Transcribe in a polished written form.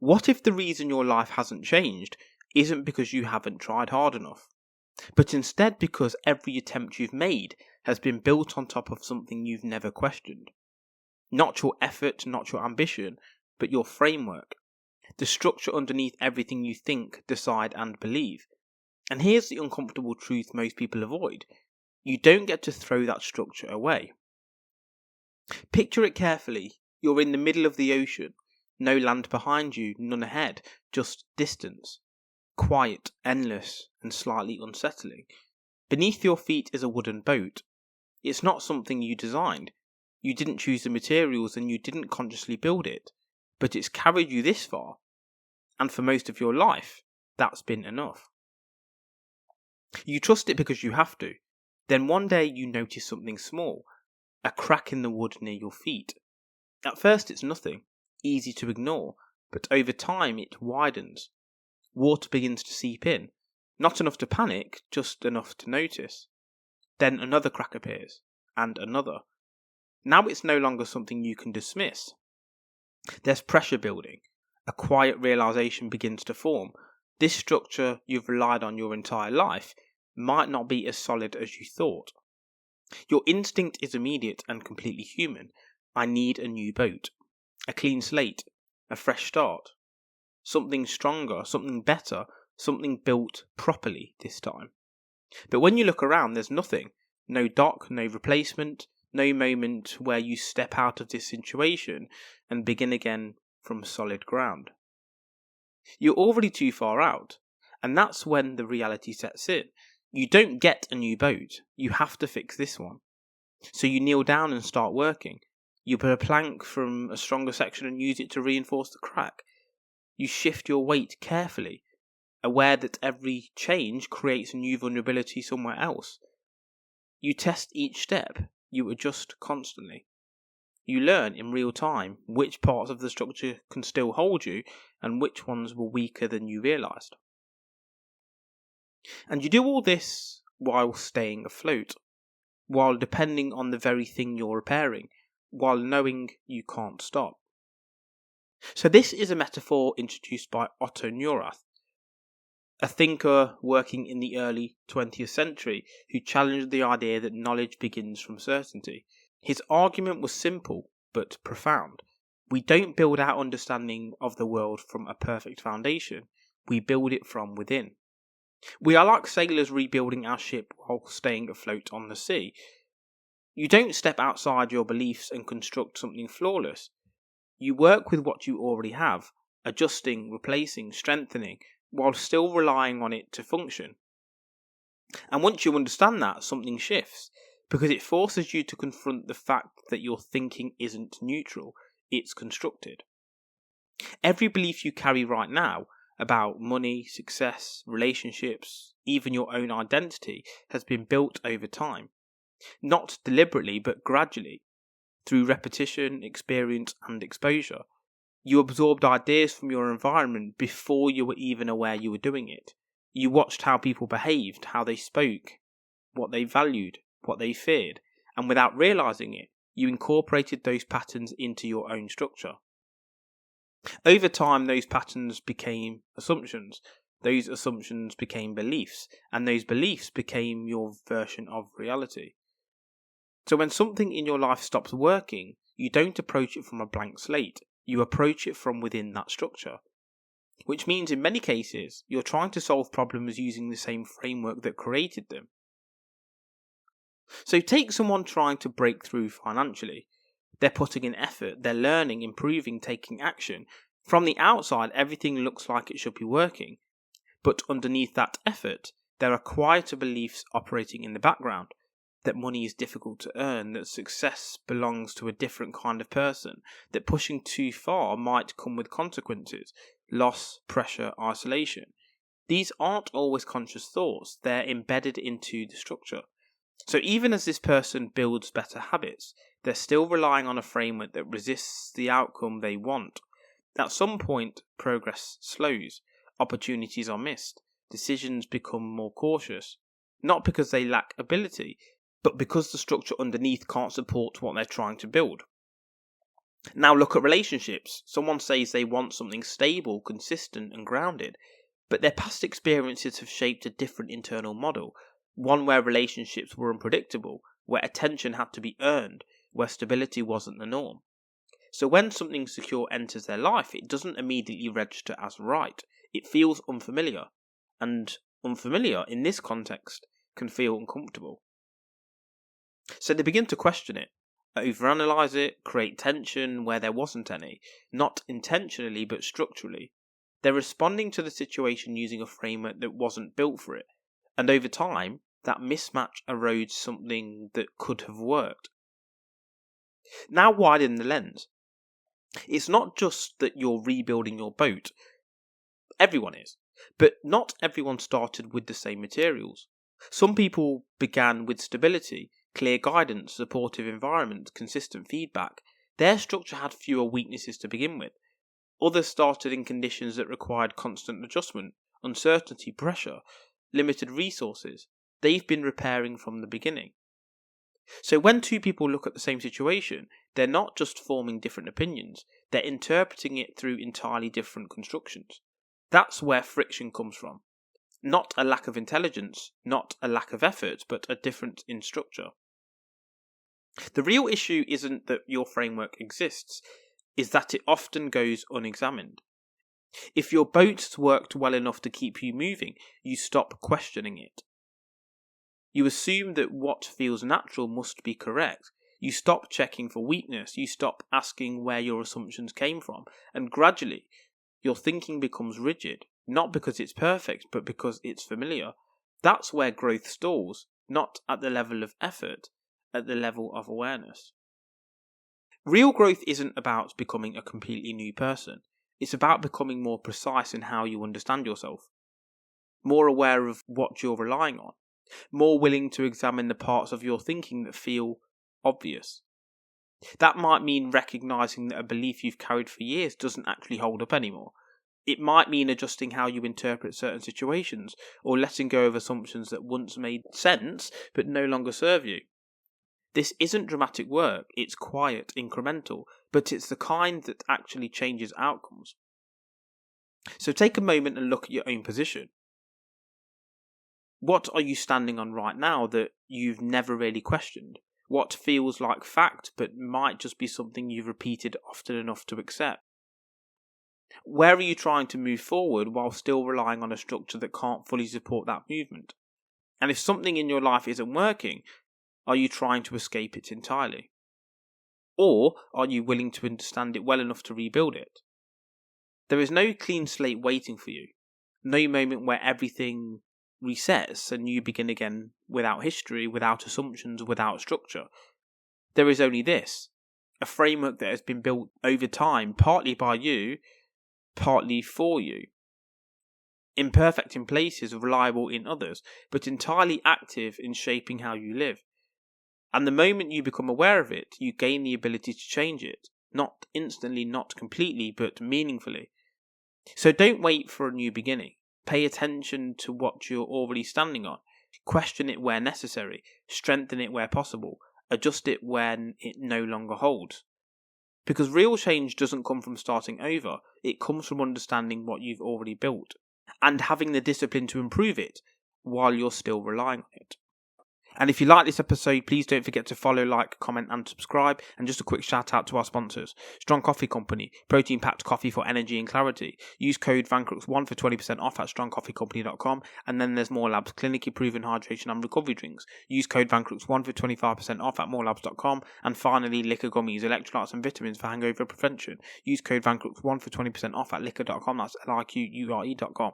What if the reason your life hasn't changed isn't because you haven't tried hard enough, but instead because every attempt you've made has been built on top of something you've never questioned? Not your effort, not your ambition, but your framework. The structure underneath everything you think, decide and believe. And here's the uncomfortable truth most people avoid. You don't get to throw that structure away. Picture it carefully. You're in the middle of the ocean. No land behind you, none ahead, just distance. Quiet, endless, and slightly unsettling. Beneath your feet is a wooden boat. It's not something you designed. You didn't choose the materials and you didn't consciously build it. But it's carried you this far. And for most of your life, that's been enough. You trust it because you have to. Then one day you notice something small. A crack in the wood near your feet. At first it's nothing. Easy to ignore, but over time it widens. Water begins to seep in, not enough to panic, just enough to notice. Then another crack appears, and another. Now it's no longer something you can dismiss. There's pressure building. A quiet realization begins to form. This structure you've relied on your entire life might not be as solid as you thought. Your instinct is immediate and completely human. I need a new boat. A clean slate, a fresh start, something stronger, something better, something built properly this time. But when you look around, there's nothing. No dock, no replacement, no moment where you step out of this situation and begin again from solid ground. You're already too far out, and that's when the reality sets in. You don't get a new boat, you have to fix this one. So you kneel down and start working. You put a plank from a stronger section and use it to reinforce the crack. You shift your weight carefully, aware that every change creates a new vulnerability somewhere else. You test each step, you adjust constantly. You learn in real time which parts of the structure can still hold you and which ones were weaker than you realised. And you do all this while staying afloat, while depending on the very thing you're repairing, while knowing you can't stop. So this is a metaphor introduced by Otto Neurath, a thinker working in the early 20th century who challenged the idea that knowledge begins from certainty. His argument was simple but profound. We don't build our understanding of the world from a perfect foundation, we build it from within. We are like sailors rebuilding our ship while staying afloat on the sea. You don't step outside your beliefs and construct something flawless. You work with what you already have, adjusting, replacing, strengthening, while still relying on it to function. And once you understand that, something shifts, because it forces you to confront the fact that your thinking isn't neutral, it's constructed. Every belief you carry right now about money, success, relationships, even your own identity has been built over time. Not deliberately, but gradually, through repetition, experience, and exposure. You absorbed ideas from your environment before you were even aware you were doing it. You watched how people behaved, how they spoke, what they valued, what they feared, and without realizing it, you incorporated those patterns into your own structure. Over time, those patterns became assumptions. Those assumptions became beliefs, and those beliefs became your version of reality. So when something in your life stops working, you don't approach it from a blank slate. You approach it from within that structure. Which means in many cases, you're trying to solve problems using the same framework that created them. So take someone trying to break through financially. They're putting in effort, they're learning, improving, taking action. From the outside, everything looks like it should be working. But underneath that effort, there are quieter beliefs operating in the background. That money is difficult to earn, that success belongs to a different kind of person, that pushing too far might come with consequences, loss, pressure, isolation. These aren't always conscious thoughts, they're embedded into the structure. So even as this person builds better habits, they're still relying on a framework that resists the outcome they want. At some point, progress slows, opportunities are missed, decisions become more cautious, not because they lack ability, but because the structure underneath can't support what they're trying to build. Now look at relationships. Someone says they want something stable, consistent and grounded, but their past experiences have shaped a different internal model, one where relationships were unpredictable, where attention had to be earned, where stability wasn't the norm. So when something secure enters their life, it doesn't immediately register as right. It feels unfamiliar, and unfamiliar in this context can feel uncomfortable. So they begin to question it, overanalyze it, create tension where there wasn't any, not intentionally but structurally. They're responding to the situation using a framework that wasn't built for it, and over time, that mismatch erodes something that could have worked. Now widen the lens. It's not just that you're rebuilding your boat. Everyone is. But not everyone started with the same materials. Some people began with stability, clear guidance, supportive environment, consistent feedback. Their structure had fewer weaknesses to begin with. Others started in conditions that required constant adjustment, uncertainty, pressure, limited resources. They've been repairing from the beginning. So when two people look at the same situation, they're not just forming different opinions, they're interpreting it through entirely different constructions. That's where friction comes from. Not a lack of intelligence, not a lack of effort, but a difference in structure. The real issue isn't that your framework exists, is that it often goes unexamined. If your boat's worked well enough to keep you moving, you stop questioning it. You assume that what feels natural must be correct. You stop checking for weakness, you stop asking where your assumptions came from, and gradually your thinking becomes rigid, not because it's perfect, but because it's familiar. That's where growth stalls, not at the level of effort, at the level of awareness. Real growth isn't about becoming a completely new person. It's about becoming more precise in how you understand yourself, more aware of what you're relying on, more willing to examine the parts of your thinking that feel obvious. That might mean recognizing that a belief you've carried for years doesn't actually hold up anymore. It might mean adjusting how you interpret certain situations, or letting go of assumptions that once made sense but no longer serve you. This isn't dramatic work, it's quiet, incremental, but it's the kind that actually changes outcomes. So take a moment and look at your own position. What are you standing on right now that you've never really questioned? What feels like fact but might just be something you've repeated often enough to accept? Where are you trying to move forward while still relying on a structure that can't fully support that movement? And if something in your life isn't working, are you trying to escape it entirely? Or are you willing to understand it well enough to rebuild it? There is no clean slate waiting for you. No moment where everything resets and you begin again without history, without assumptions, without structure. There is only this, a framework that has been built over time, partly by you, partly for you. Imperfect in places, reliable in others, but entirely active in shaping how you live. And the moment you become aware of it, you gain the ability to change it. Not instantly, not completely, but meaningfully. So don't wait for a new beginning. Pay attention to what you're already standing on. Question it where necessary. Strengthen it where possible. Adjust it when it no longer holds. Because real change doesn't come from starting over. It comes from understanding what you've already built and having the discipline to improve it while you're still relying on it. And if you like this episode, please don't forget to follow, like, comment and subscribe. And just a quick shout out to our sponsors. Strong Coffee Company, protein-packed coffee for energy and clarity. Use code VANCRUX1 for 20% off at strongcoffeecompany.com. And then there's More Labs, clinically proven hydration and recovery drinks. Use code VANCRUX1 for 25% off at morelabs.com. And finally, liquor gummies, electrolytes and vitamins for hangover prevention. Use code VANCRUX1 for 20% off at liquor.com. That's liquure.com.